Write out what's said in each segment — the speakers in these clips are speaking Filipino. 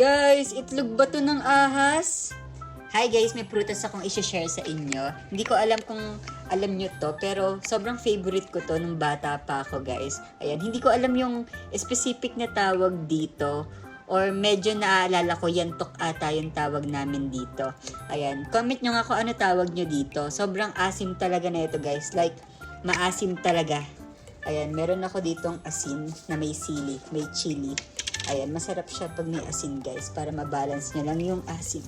Guys, itlog ba to ng ahas? Hi guys, may prutas akong i-share sa inyo. Hindi ko alam kung alam nyo to, pero sobrang favorite ko to nung bata pa ako guys. Ayan, hindi ko alam yung specific na tawag dito. Or medyo naaalala ko, yantok ata yung tawag namin dito. Ayan, comment nyo nga kung ano tawag nyo dito. Sobrang asim talaga na ito guys. Like, maasim talaga. Ayan, meron ako ditong asin na may sili, may chili. Ayan, masarap siya pag may asin guys, para mabalance nyo lang yung asin.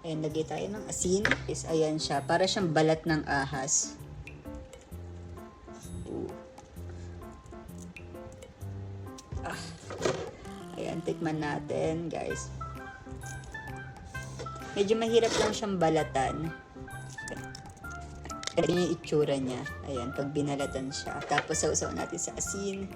Ayan, lagay tayo ng asin. Is, ayan siya, para siyang balat ng ahas. Ayan, tikman natin guys. Medyo mahirap lang siyang balatan. Ayan yung itsura niya. Ayan, pag binalatan siya. Tapos sausaw natin sa asin.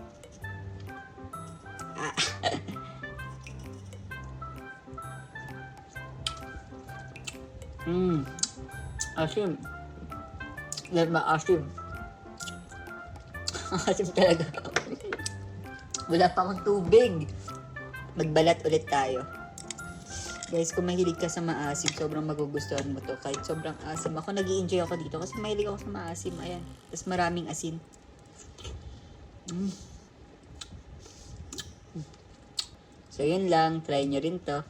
Asim. Yan maasim. Asim talaga. Wala pa akong tubig. Magbalat ulit tayo. Guys, kung mahilig ka sa maasim, sobrang magugustuhan mo to. Kahit sobrang asim. Ako nag-i-enjoy ako dito kasi mahilig ako sa maasim. Ayan. Tapos maraming asin. So, yun lang. Try nyo rin to.